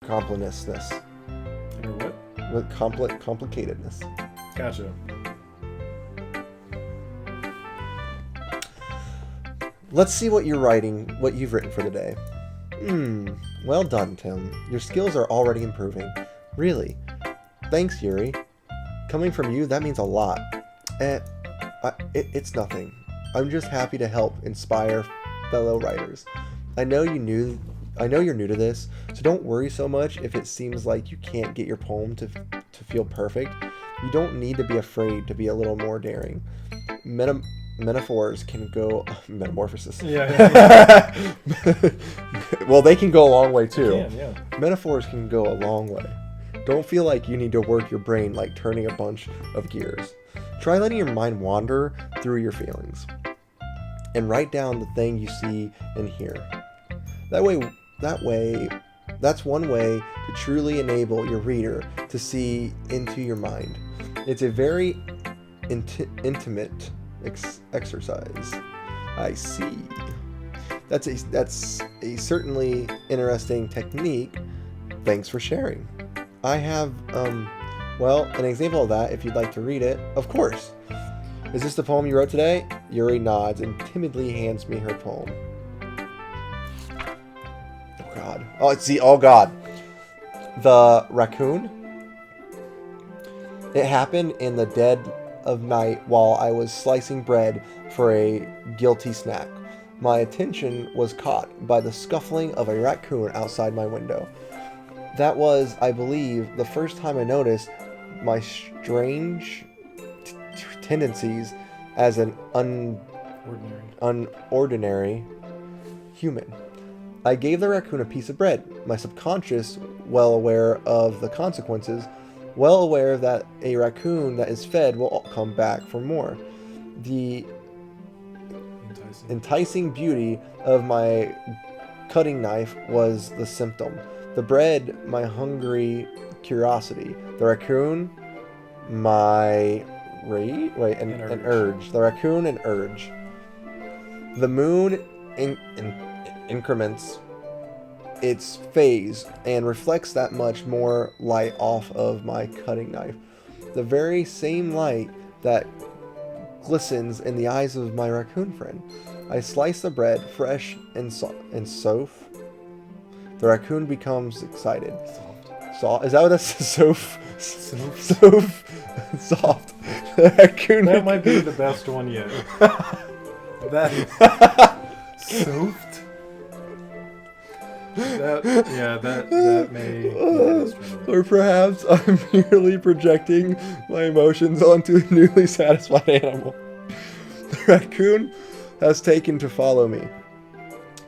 complicatedness. Inner what? With complicatedness. Gotcha. Let's see what you've written for the day. Well done, Tim. Your skills are already improving. Really. Thanks, Yuri. Coming from you, that means a lot. It's nothing. I'm just happy to help inspire fellow writers. I know you're new to this, so don't worry so much if it seems like you can't get your poem to feel perfect. You don't need to be afraid to be a little more daring. Metaphors can go... Metamorphosis. Yeah. Well, they can go a long way, too. Yeah. Metaphors can go a long way. Don't feel like you need to work your brain like turning a bunch of gears. Try letting your mind wander through your feelings. And write down the thing you see and hear. That's one way to truly enable your reader to see into your mind. It's a very intimate exercise. I see. That's a certainly interesting technique. Thanks for sharing. I have, an example of that if you'd like to read it. Of course. Is this the poem you wrote today? Yuri nods and timidly hands me her poem. Oh God. Oh God. The raccoon. It happened in the dead of night while I was slicing bread for a guilty snack. My attention was caught by the scuffling of a raccoon outside my window. That was, I believe, the first time I noticed my strange tendencies as an unordinary human. I gave the raccoon a piece of bread, my subconscious well aware of the consequences, well aware that a raccoon that is fed will come back for more. The enticing beauty of my cutting knife was the symptom. The bread, my hungry curiosity. The raccoon, my an urge. The raccoon, an urge. The moon increments its phase and reflects that much more light off of my cutting knife. The very same light that glistens in the eyes of my raccoon friend. I slice the bread, fresh and soft. The raccoon becomes excited. Soft. Is that what that's? Soft. Soft. The raccoon. That might be the best one yet. That. Soft. That may be the best one yet. Or perhaps I'm merely projecting my emotions onto a newly satisfied animal. The raccoon has taken to follow me.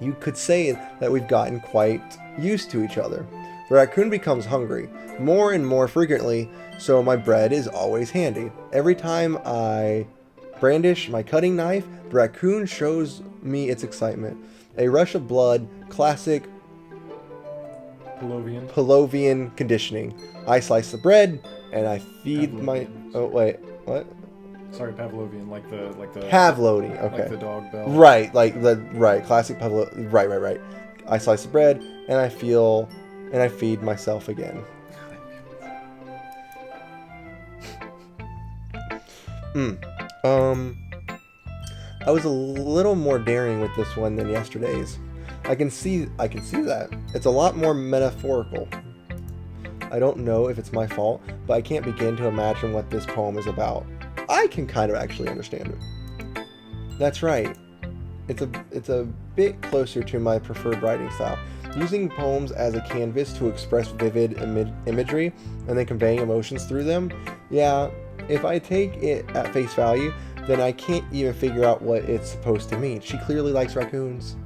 You could say that we've gotten quite used to each other. The raccoon becomes hungry, more and more frequently, so my bread is always handy. Every time I brandish my cutting knife, the raccoon shows me its excitement. A rush of blood, classic Pavlovian conditioning. I slice the bread, and I feed my... Oh, wait, what? Sorry, Pavlovian, like the Pavlodi, okay. Like the dog bell. Right, classic Pavlov. Right. I slice the bread and I feed myself again. I was a little more daring with this one than yesterday's. I can see that. It's a lot more metaphorical. I don't know if it's my fault, but I can't begin to imagine what this poem is about. I can kind of actually understand it. That's right. It's a bit closer to my preferred writing style. Using poems as a canvas to express vivid imagery and then conveying emotions through them. Yeah, if I take it at face value, then I can't even figure out what it's supposed to mean. She clearly likes raccoons.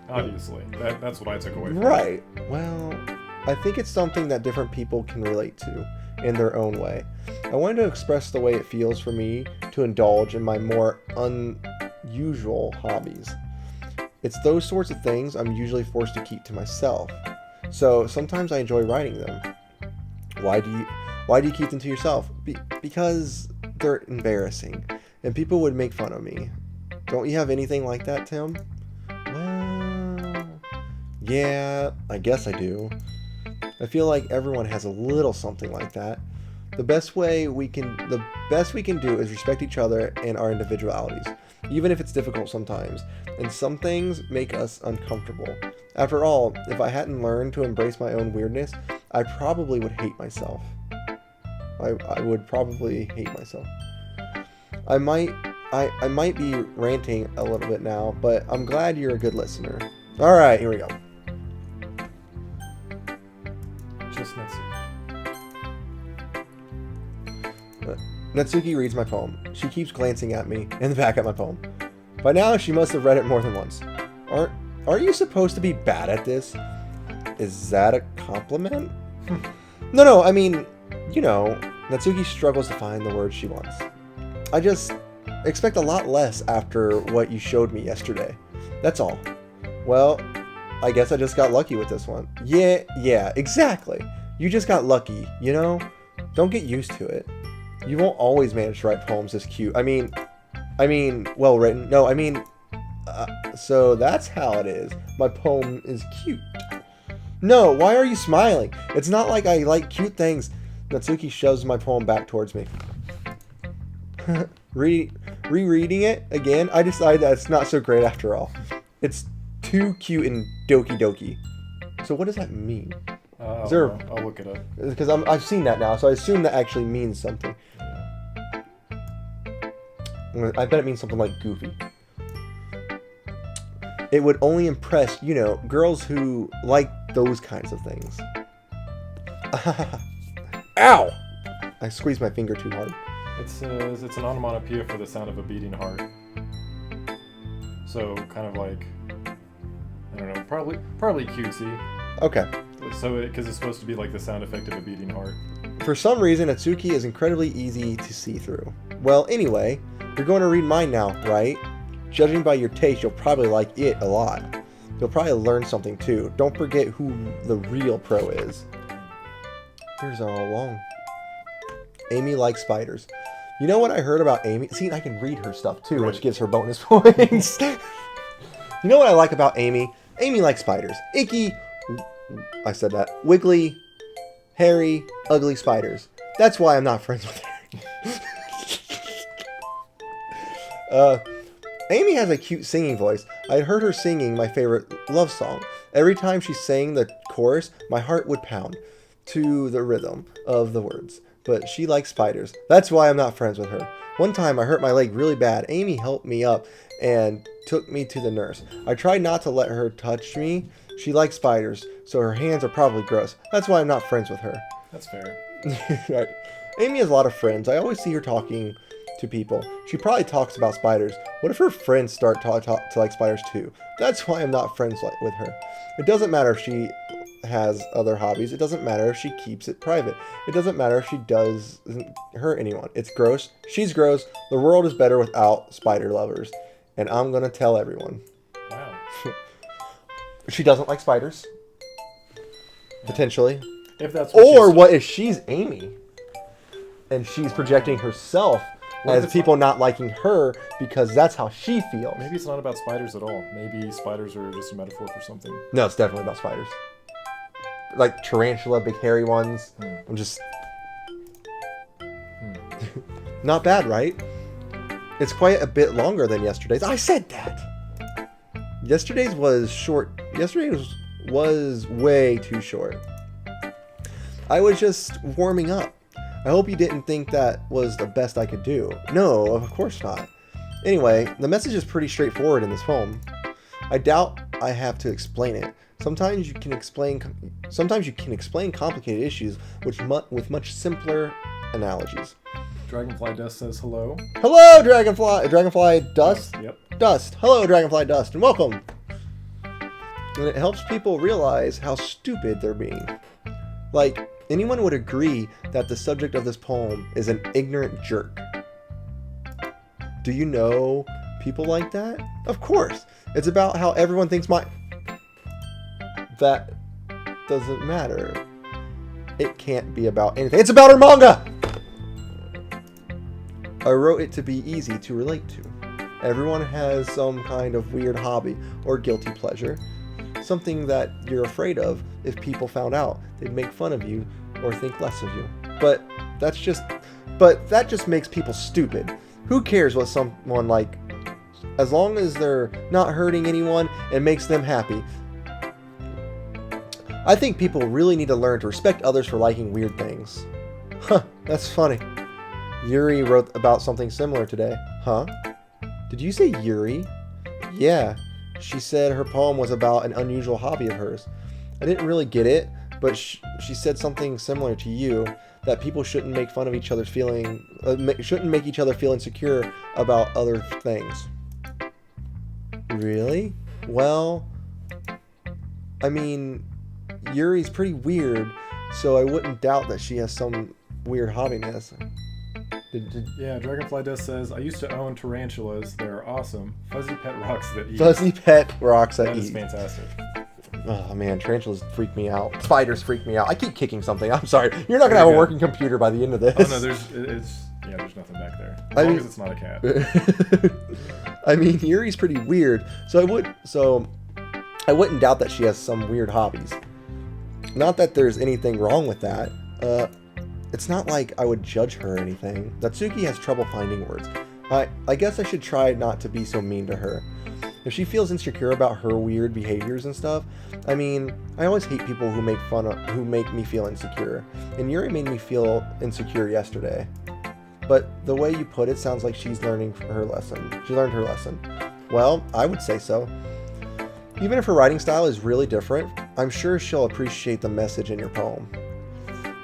Obviously. That's what I took away from Right. Well, I think it's something that different people can relate to in their own way. I wanted to express the way it feels for me to indulge in my more unusual hobbies. It's those sorts of things I'm usually forced to keep to myself. So sometimes I enjoy writing them. Why do you keep them to yourself? Because they're embarrassing, and people would make fun of me. Don't you have anything like that, Tim? Well, yeah, I guess I do. I feel like everyone has a little something like that. The best we can do is respect each other and our individualities, even if it's difficult sometimes, and some things make us uncomfortable. After all, if I hadn't learned to embrace my own weirdness, I probably would hate myself. I would probably hate myself. I might be ranting a little bit now, but I'm glad you're a good listener. All right, here we go. Just Natsuki reads my poem. She keeps glancing at me and back at my poem. By now, she must have read it more than once. Aren't you supposed to be bad at this? Is that a compliment? No, I mean, you know, Natsuki struggles to find the words she wants. I just expect a lot less after what you showed me yesterday. That's all. Well, I guess I just got lucky with this one. Yeah, exactly. You just got lucky, you know? Don't get used to it. You won't always manage to write poems this cute. I mean, well written. No, so that's how it is. My poem is cute. No, why are you smiling? It's not like I like cute things. Natsuki shoves my poem back towards me. Rereading it again, I decided that it's not so great after all. It's too cute and doki doki. So what does that mean? I'll look it up. Because I've seen that now, so I assume that actually means something. I bet it means something like goofy. It would only impress, you know, girls who like those kinds of things. Ow! I squeezed my finger too hard. It says it's an onomatopoeia for the sound of a beating heart. So kind of like, I don't know, probably cutesy. Okay. So because it's supposed to be like the sound effect of a beating heart. For some reason, Natsuki is incredibly easy to see through. Well, anyway, you're going to read mine now, right? Judging by your taste, you'll probably like it a lot. You'll probably learn something too. Don't forget who the real pro is. Here's all along. Amy likes spiders. You know what I heard about Amy? See, I can read her stuff too, which gives her bonus points. You know what I like about Amy? Amy likes spiders. Icky, I said that. Wiggly, hairy, ugly spiders. That's why I'm not friends with her. Amy has a cute singing voice. I heard her singing my favorite love song. Every time she sang the chorus, my heart would pound to the rhythm of the words. But she likes spiders. That's why I'm not friends with her. One time I hurt my leg really bad. Amy helped me up and took me to the nurse. I tried not to let her touch me. She likes spiders, so her hands are probably gross. That's why I'm not friends with her. That's fair. Right. Amy has a lot of friends. I always see her talking to people. She probably talks about spiders. What if her friends start to like spiders too? That's why I'm not friends with her. It doesn't matter if she has other hobbies. It doesn't matter if she keeps it private. It doesn't matter if she doesn't hurt anyone. It's gross. She's gross. The world is better without spider lovers. And I'm gonna tell everyone. Wow. She doesn't like spiders. Potentially. If that's what Or what if she's Amy? And she's projecting herself as people not liking her because that's how she feels. Maybe it's not about spiders at all. Maybe spiders are just a metaphor for something. No, it's definitely about spiders. Like tarantula, big hairy ones. I'm just... Not bad, right? It's quite a bit longer than yesterday's. I said that! Yesterday's was short. Yesterday's was way too short. I was just warming up. I hope you didn't think that was the best I could do. No, of course not. Anyway, the message is pretty straightforward in this poem. I doubt I have to explain it. Sometimes you can explain complicated issues with much simpler analogies. Dragonfly Dust says hello. Hello, Dragonfly Dust. Yep. Dust. Hello, Dragonfly Dust, and welcome. And it helps people realize how stupid they're being. Like, anyone would agree that the subject of this poem is an ignorant jerk. Do you know people like that? Of course. It's about how everyone thinks that doesn't matter. It can't be about anything. It's about her manga! I wrote it to be easy to relate to. Everyone has some kind of weird hobby or guilty pleasure. Something that you're afraid of if people found out. they'd make fun of you or think less of you. But that just makes people stupid. Who cares what someone like, as long as they're not hurting anyone and makes them happy. I think people really need to learn to respect others for liking weird things. Huh, that's funny. Yuri wrote about something similar today. Huh? Did you say Yuri? Yeah. She said her poem was about an unusual hobby of hers. I didn't really get it, but she said something similar to you, that people shouldn't make fun of each other's feeling, shouldn't make each other feel insecure about other things. Really? Well, I mean, Yuri's pretty weird, so I wouldn't doubt that she has some weird hobbiness. Yeah, Dragonfly Dust says, I used to own tarantulas. They're awesome. Fuzzy pet rocks that eat. Fuzzy pet rocks that That eat. is fantastic. Oh man, tarantulas freak me out. Spiders freak me out. I keep kicking something. I'm sorry. You're not gonna have a working computer by the end of this. Oh no, there's nothing back there. As long as it's not a cat. I mean, Yuri's pretty weird, so I wouldn't doubt that she has some weird hobbies. Not that there's anything wrong with that. It's not like I would judge her or anything. Natsuki has trouble finding words. I guess I should try not to be so mean to her. If she feels insecure about her weird behaviors and stuff, I mean, I always hate people who make me feel insecure. And Yuri made me feel insecure yesterday. But the way you put it sounds like she's learning her lesson. She learned her lesson. Well, I would say so. Even if her writing style is really different, I'm sure she'll appreciate the message in your poem.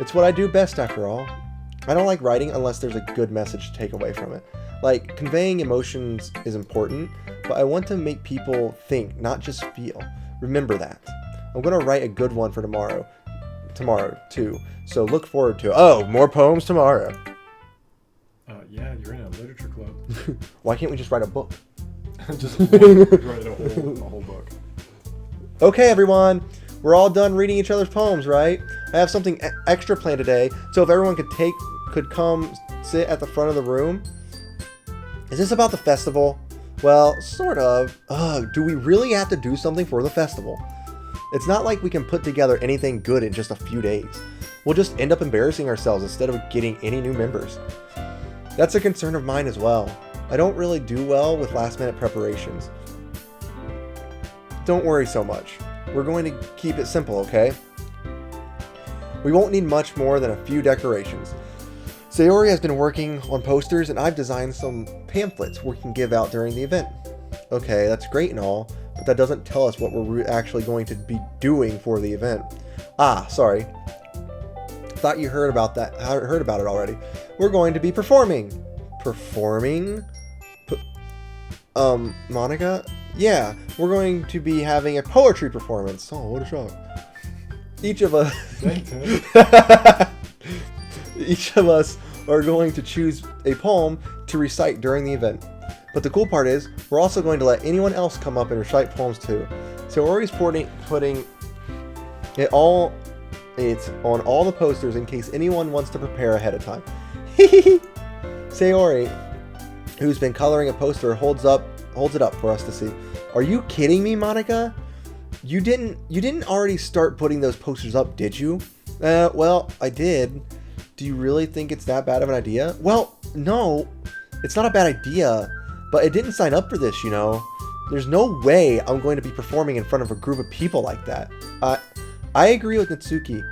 It's what I do best after all. I don't like writing unless there's a good message to take away from it. Like, conveying emotions is important, but I want to make people think, not just feel. Remember that. I'm going to write a good one for tomorrow too. So look forward to it. Oh, more poems tomorrow. Yeah, you're in a literature club. Why can't we just write a book? Just write a whole book. Okay, everyone. We're all done reading each other's poems, right? I have something extra planned today, so if everyone could come sit at the front of the room. Is this about the festival? Well, sort of. Ugh, do we really have to do something for the festival? It's not like we can put together anything good in just a few days. We'll just end up embarrassing ourselves instead of getting any new members. That's a concern of mine as well. I don't really do well with last-minute preparations. Don't worry so much. We're going to keep it simple, okay? We won't need much more than a few decorations. Sayori has been working on posters, and I've designed some pamphlets we can give out during the event. Okay, that's great and all, but that doesn't tell us what we're actually going to be doing for the event. Ah, sorry. Thought you heard about that. Heard about it already. We're going to be performing. Performing? Monica? Yeah, we're going to be having a poetry performance. Oh, what a shock. Each of us... Each of us are going to choose a poem to recite during the event. But the cool part is, we're also going to let anyone else come up and recite poems too. So Ori's putting it all... It's on all the posters in case anyone wants to prepare ahead of time. Sayori, who's been coloring a poster, holds it up for us to see. Are you kidding me, Monica? You didn't already start putting those posters up, did you? Well, I did. Do you really think it's that bad of an idea? Well, no, it's not a bad idea, but I didn't sign up for this, you know. There's no way I'm going to be performing in front of a group of people like that. I agree with Natsuki.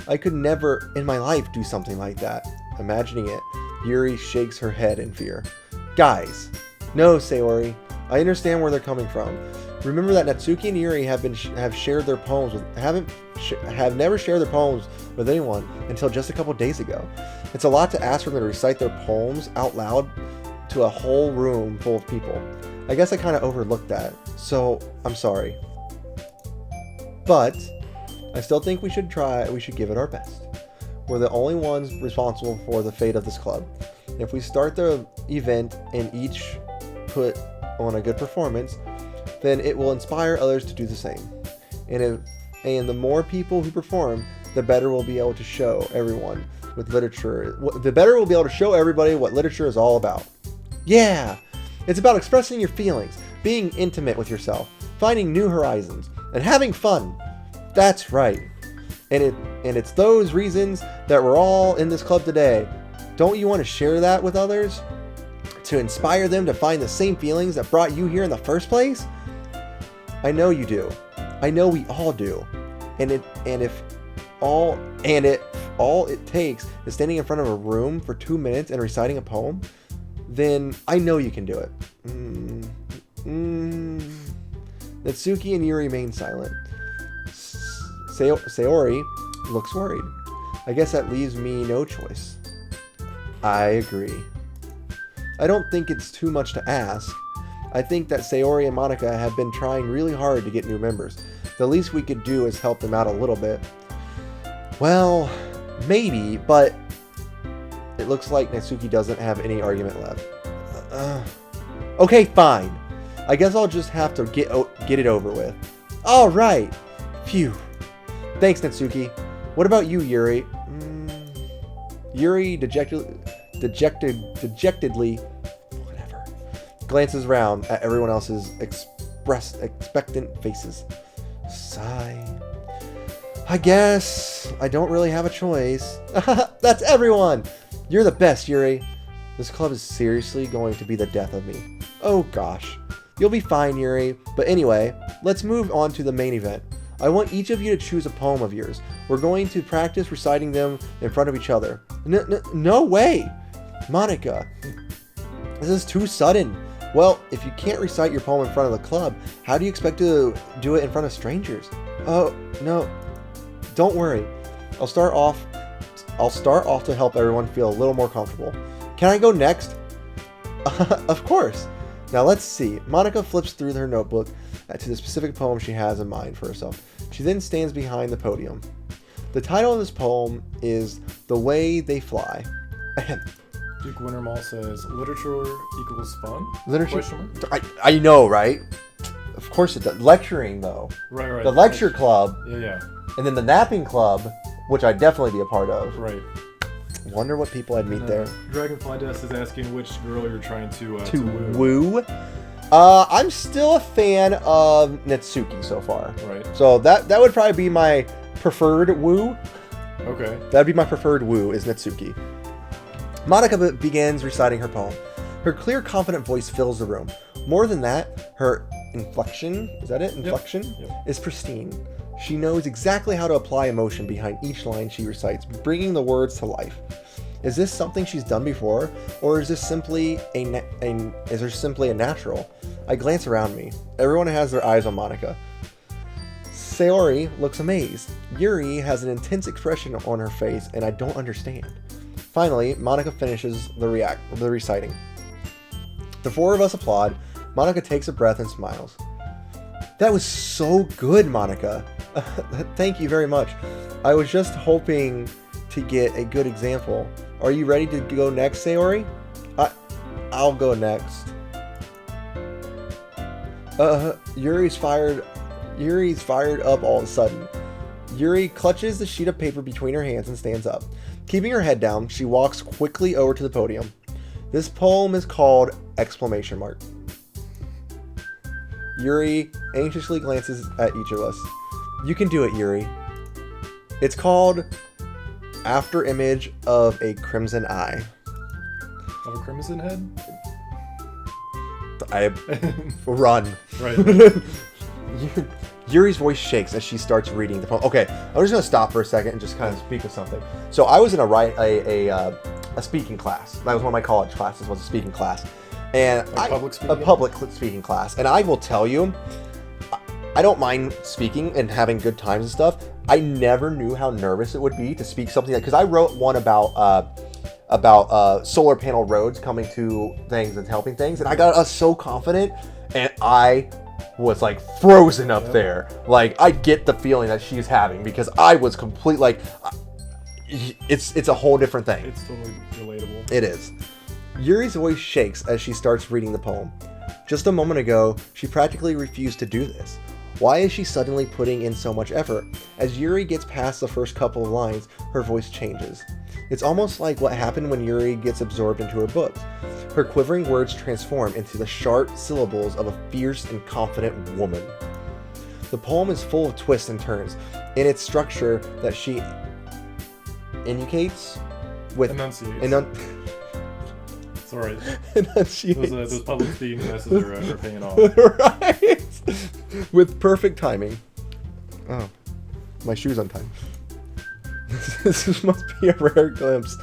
I could never in my life do something like that. Imagining it, Yuri shakes her head in fear. Guys, no, Sayori. I understand where they're coming from. Remember that Natsuki and Yuri have shared their poems with have never shared their poems with anyone until just a couple days ago. It's a lot to ask for them to recite their poems out loud to a whole room full of people. I guess I kind of overlooked that, so I'm sorry. But I still think we should give it our best. We're the only ones responsible for the fate of this club. If we start the event and each put on a good performance, then it will inspire others to do the same. And the more people who perform, the better we'll be able to show everyone with literature. The better we'll be able to show everybody what literature is all about. Yeah, it's about expressing your feelings, being intimate with yourself, finding new horizons, and having fun. That's right. And it's those reasons that we're all in this club today. Don't you want to share that with others? To inspire them to find the same feelings that brought you here in the first place? I know you do. I know we all do. If all it takes is standing in front of a room for 2 minutes and reciting a poem, then I know you can do it. Natsuki and Yuri remain silent. Sayori looks worried. I guess that leaves me no choice. I agree. I don't think it's too much to ask. I think that Sayori and Monika have been trying really hard to get new members. The least we could do is help them out a little bit. Well, maybe, but it looks like Natsuki doesn't have any argument left. Okay, fine. I guess I'll just have to get it over with. All right. Phew. Thanks, Natsuki. What about you, Yuri? Yuri dejectedly, whatever, glances round at everyone else's expectant faces. Sigh. I guess I don't really have a choice. That's everyone! You're the best, Yuri. This club is seriously going to be the death of me. Oh gosh. You'll be fine, Yuri. But anyway, let's move on to the main event. I want each of you to choose a poem of yours. We're going to practice reciting them in front of each other. No way! Monika, this is too sudden. Well, if you can't recite your poem in front of the club, how do you expect to do it in front of strangers? Oh, no. Don't worry. I'll start off to help everyone feel a little more comfortable. Can I go next? Of course. Now let's see. Monika flips through her notebook to the specific poem she has in mind for herself. She then stands behind the podium. The title of this poem is The Way They Fly. Duke Wintermall says, literature equals fun? Literature? I know, right? Of course it does. Lecturing, though. Right. The lecture club. Yeah. And then the napping club, which I'd definitely be a part of. Right. Wonder what people I'd meet there. Dragonfly Dust is asking which girl you're trying to woo. I'm still a fan of Natsuki so far. Right. So that would probably be my preferred woo. Okay. That'd be my preferred woo, is Natsuki. Monika begins reciting her poem. Her clear, confident voice fills the room. More than that, her inflection, is that it? Inflection? Yep. Is pristine. She knows exactly how to apply emotion behind each line she recites, bringing the words to life. Is this something she's done before, or is this simply a natural? I glance around me. Everyone has their eyes on Monika. Sayori looks amazed. Yuri has an intense expression on her face, and I don't understand. Finally, Monika finishes the reciting. The four of us applaud. Monika takes a breath and smiles. That was so good, Monika. Thank you very much. I was just hoping to get a good example. Are you ready to go next, Sayori? I'll go next. Yuri's fired up all of a sudden. Yuri clutches the sheet of paper between her hands and stands up. Keeping her head down, she walks quickly over to the podium. This poem is called ! Yuri anxiously glances at each of us. You can do it, Yuri. It's called After Image of a Crimson Eye. Of a crimson head? I run. Right. Yuri's voice shakes as she starts reading the poem. Okay, I'm just gonna stop for a second and just kind of speak of something. So I was in a speaking class. That was one of my college classes. Was a speaking class, and a public speaking class. And I will tell you, I don't mind speaking and having good times and stuff. I never knew how nervous it would be to speak something like, because I wrote one about solar panel roads coming to things and helping things, and I got us so confident, and I was like frozen up there. Like, I get the feeling that she's having, because I was complete, like, it's a whole different thing. It's totally relatable. It is. Yuri's voice shakes as she starts reading the poem. Just a moment ago, she practically refused to do this. Why is she suddenly putting in so much effort? As Yuri gets past the first couple of lines, her voice changes. It's almost like what happened when Yuri gets absorbed into her books. Her quivering words transform into the sharp syllables of a fierce and confident woman. The poem is full of twists and turns in its structure that she indicates with enunciates. Sorry. Enunciates. Those public speaking classes are paying off. Right. With perfect timing. Oh, my shoe's untied. This must be a rare glimpse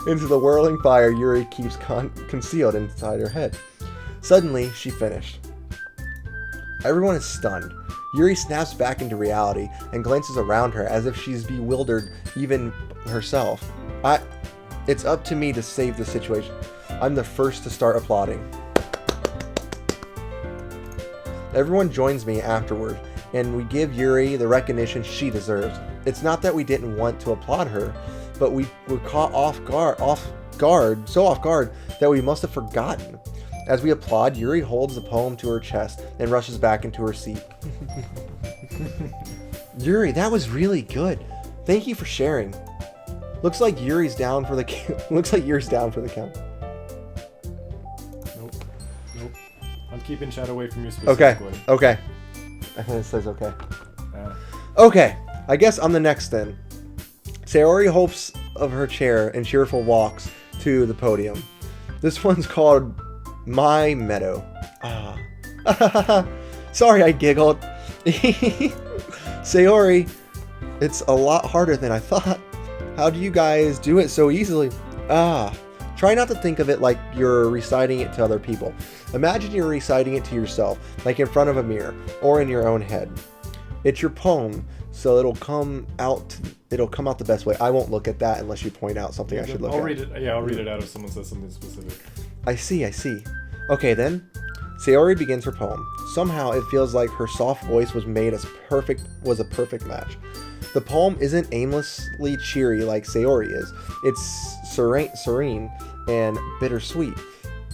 into the whirling fire Yuri keeps concealed inside her head. Suddenly, she finished. Everyone is stunned. Yuri snaps back into reality and glances around her as if she's bewildered even herself. It's up to me to save the situation. I'm the first to start applauding. Everyone joins me afterward, and we give Yuri the recognition she deserves. It's not that we didn't want to applaud her, but we were caught off guard that we must have forgotten. As we applaud, Yuri holds the poem to her chest and rushes back into her seat. Yuri, that was really good. Thank you for sharing. Looks like Yuri's down for the count. Nope. I'm keeping chat away from you specifically. Okay. I think it says okay. Okay. I guess I'm the next then. Sayori hops of her chair and cheerful walks to the podium. This one's called My Meadow. Sorry, I giggled. Sayori, it's a lot harder than I thought. How do you guys do it so easily? Try not to think of it like you're reciting it to other people. Imagine you're reciting it to yourself, like in front of a mirror or in your own head. It's your poem, so it'll come out the best way. I won't look at that unless you point out something I should look at. I'll read it. Yeah, I'll read it out if someone says something specific. I see. Okay then. Sayori begins her poem. Somehow it feels like her soft voice was a perfect match. The poem isn't aimlessly cheery like Sayori is. It's serene and bittersweet.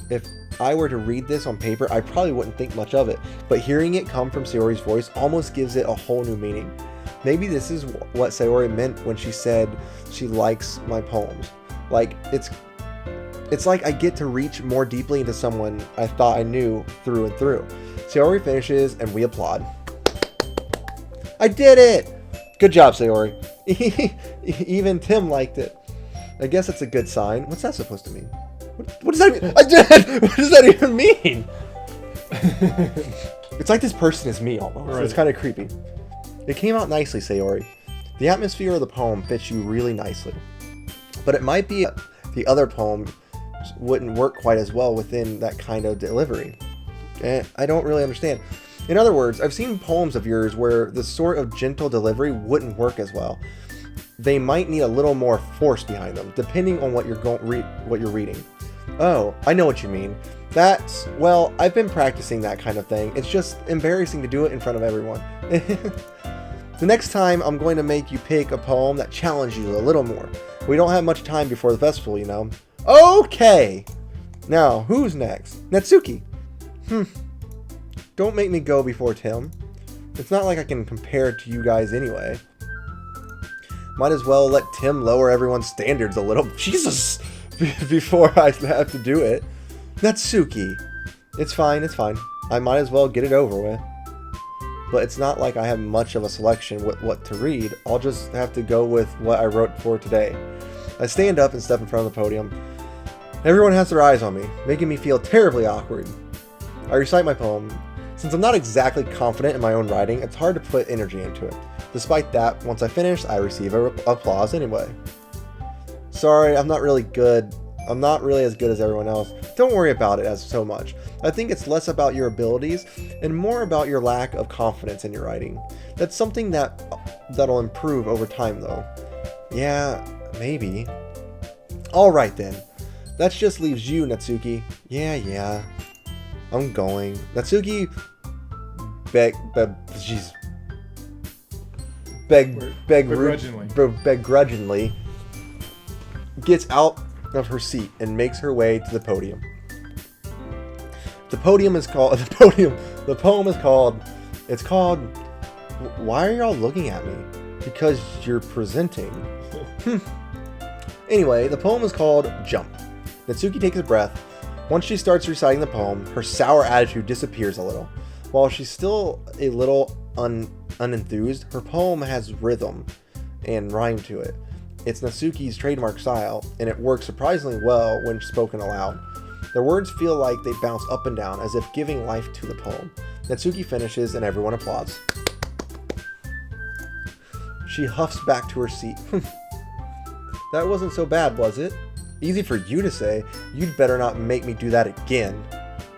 If I were to read this on paper, I probably wouldn't think much of it, but hearing it come from Sayori's voice almost gives it a whole new meaning. Maybe this is what Sayori meant when she said she likes my poems. Like, it's like I get to reach more deeply into someone I thought I knew through and through. Sayori finishes and we applaud. I did it! Good job, Sayori. Even Tim liked it. I guess it's a good sign. What's that supposed to mean? What does that mean? I did! What does that even mean? It's like this person is me almost. Right. It's kind of creepy. It came out nicely, Sayori. The atmosphere of the poem fits you really nicely. But it might be the other poem wouldn't work quite as well within that kind of delivery. I don't really understand. In other words, I've seen poems of yours where the sort of gentle delivery wouldn't work as well. They might need a little more force behind them, depending on what you're reading. Oh, I know what you mean. I've been practicing that kind of thing. It's just embarrassing to do it in front of everyone. The next time, I'm going to make you pick a poem that challenges you a little more. We don't have much time before the festival, you know. Okay! Now, who's next? Natsuki. Don't make me go before Tim. It's not like I can compare to you guys anyway. Might as well let Tim lower everyone's standards a little. Jesus! Before I have to do it. Natsuki. It's fine. I might as well get it over with. But it's not like I have much of a selection with what to read. I'll just have to go with what I wrote for today. I stand up and step in front of the podium. Everyone has their eyes on me, making me feel terribly awkward. I recite my poem. Since I'm not exactly confident in my own writing, it's hard to put energy into it. Despite that, once I finish, I receive applause anyway. Sorry, I'm not really as good as everyone else. Don't worry about it as so much. I think it's less about your abilities and more about your lack of confidence in your writing. That's something that'll improve over time though. Yeah, maybe. Alright then. That just leaves you, Natsuki. Yeah. I'm going. Natsuki begrudgingly gets out of her seat and makes her way to the podium. The poem is called Why Are Y'all Looking at Me? Because You're Presenting. Anyway, the poem is called Jump. Natsuki takes a breath. Once she starts reciting the poem, her sour attitude disappears a little. While she's still a little unenthused. Her poem has rhythm and rhyme to it. It's Natsuki's trademark style, and it works surprisingly well when spoken aloud. The words feel like they bounce up and down, as if giving life to the poem. Natsuki finishes, and everyone applauds. She huffs back to her seat. That wasn't so bad, was it? Easy for you to say. You'd better not make me do that again.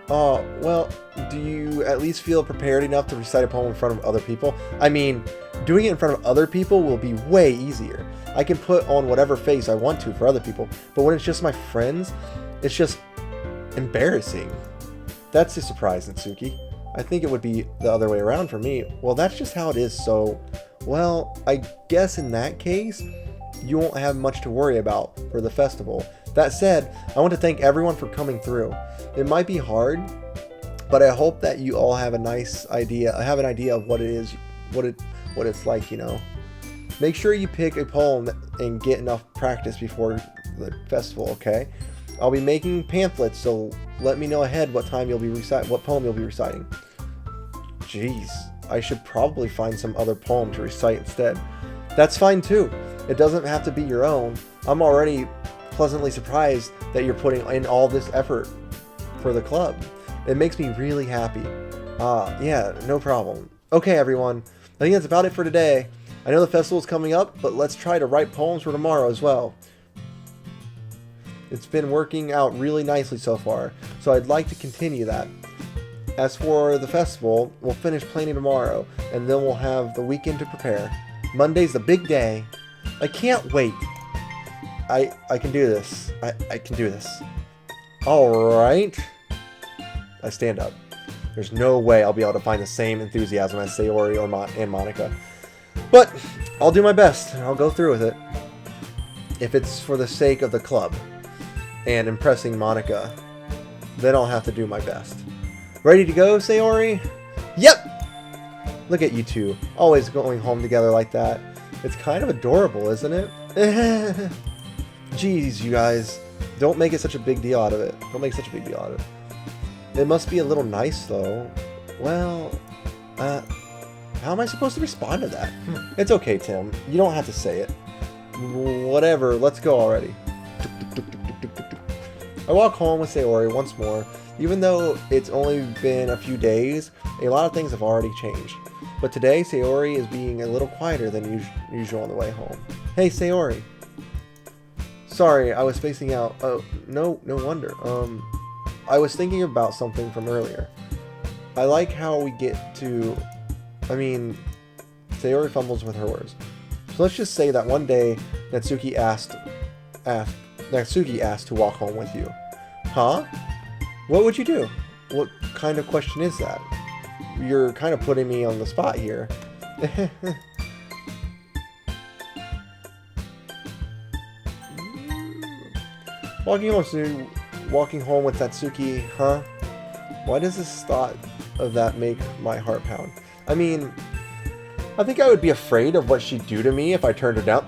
Well, do you at least feel prepared enough to recite a poem in front of other people? I mean, doing it in front of other people will be way easier. I can put on whatever face I want to for other people, but when it's just my friends, it's just embarrassing. That's a surprise, Natsuki. I think it would be the other way around for me. Well, that's just how it is, so... Well, I guess in that case, you won't have much to worry about for the festival. That said, I want to thank everyone for coming through. It might be hard, but I hope that you all have a nice idea. I have an idea of what it is, what it's like, you know. Make sure you pick a poem and get enough practice before the festival, okay? I'll be making pamphlets, so let me know ahead what poem you'll be reciting. Jeez, I should probably find some other poem to recite instead. That's fine too. It doesn't have to be your own. I'm already pleasantly surprised that you're putting in all this effort for the club. It makes me really happy. Yeah, no problem. Okay, everyone. I think that's about it for today. I know the festival's coming up, but let's try to write poems for tomorrow as well. It's been working out really nicely so far, so I'd like to continue that. As for the festival, we'll finish planning tomorrow, and then we'll have the weekend to prepare. Monday's the big day. I can't wait. I can do this. I can do this. Alright. I stand up. There's no way I'll be able to find the same enthusiasm as Sayori and Monika. But I'll do my best, and I'll go through with it. If it's for the sake of the club and impressing Monika, then I'll have to do my best. Ready to go, Sayori? Yep! Look at you two, always going home together like that. It's kind of adorable, isn't it? Jeez, you guys. Don't make it such a big deal out of it. Don't make such a big deal out of it. It must be a little nice, though. Well, how am I supposed to respond to that? It's okay, Tim. You don't have to say it. Whatever, let's go already. I walk home with Sayori once more. Even though it's only been a few days, a lot of things have already changed. But today, Sayori is being a little quieter than usual on the way home. Hey, Sayori. Sorry, I was spacing out. Oh, no wonder. I was thinking about something from earlier. I like how we get to... Sayori fumbles with her words. So let's just say that one day, Natsuki asked to walk home with you. Huh? What would you do? What kind of question is that? You're kind of putting me on the spot here. Walking home with Natsuki, huh? Why does this thought of that make my heart pound? I think I would be afraid of what she'd do to me if I turned her down.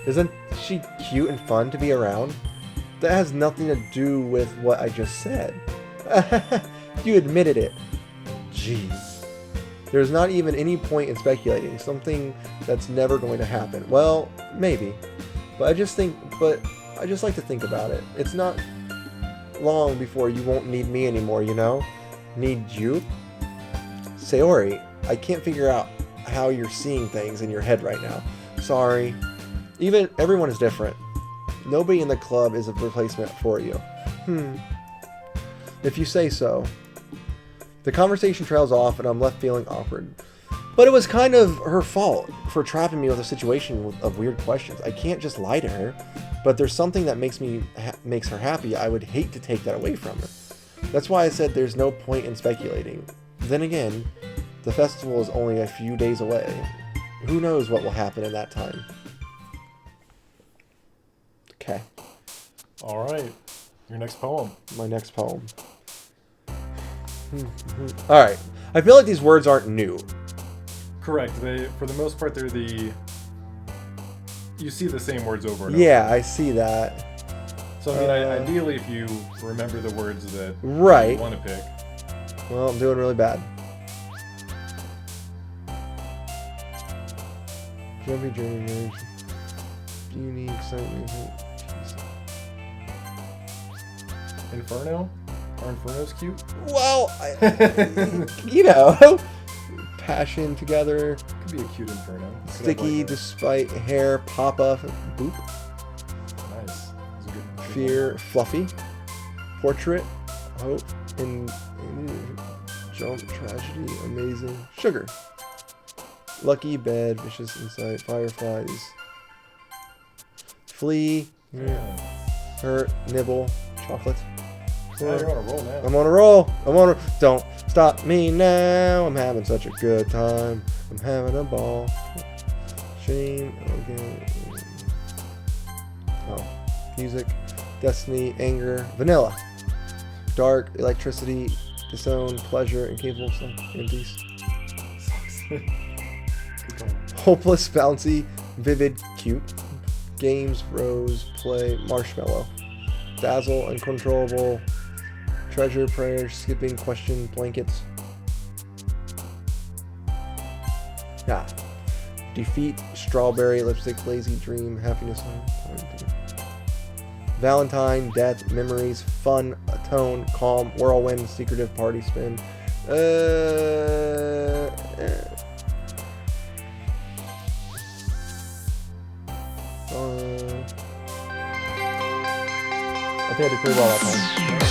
Isn't she cute and fun to be around? That has nothing to do with what I just said. You admitted it. Jeez. There's not even any point in speculating. Something that's never going to happen. Well, maybe. But I just like to think about it. It's not long before you won't need me anymore, you know? Need you? Sayori, I can't figure out how you're seeing things in your head right now. Sorry. Everyone is different. Nobody in the club is a replacement for you. If you say so. The conversation trails off and I'm left feeling awkward. But it was kind of her fault for trapping me with a situation of weird questions. I can't just lie to her. But there's something that makes her happy. I would hate to take that away from her. That's why I said there's no point in speculating. Then again, the festival is only a few days away. Who knows what will happen in that time. Okay. Alright. Your next poem. My next poem. Alright. I feel like these words aren't new. Correct. For the most part, you see the same words over and over. Yeah, I see that. So, ideally, if you remember the words that you want to pick. Well, I'm doing really bad. Jumpy Journey Nerves. Beauty, excitement. Inferno? Are Inferno's cute? Well, you know, passion together. Could be a cute Inferno. Could have Sticky, like despite hair, pop up, boop. nice. That's a good Fear, fluffy. Portrait, hope, and jump, tragedy, amazing. Sugar. Lucky, bad, vicious insight, fireflies. Flea, Yeah. hurt, nibble, chocolate. Now you're on a roll now. I'm on a roll. Don't stop me now. I'm having such a good time. I'm having a ball. Shame. Okay. Oh. Music. Destiny. Anger. Vanilla. Dark. Electricity. Disown. Pleasure. Incapable of and peace. Good call. Hopeless. Bouncy. Vivid. Cute. Games. Rose. Play. Marshmallow. Dazzle. Uncontrollable. Treasure, prayer, skipping, question, blankets. Yeah. Defeat, strawberry, lipstick, lazy dream, happiness. Valentine, death, memories, fun, atone, calm, whirlwind, secretive, party, spin. I think I did pretty well that time.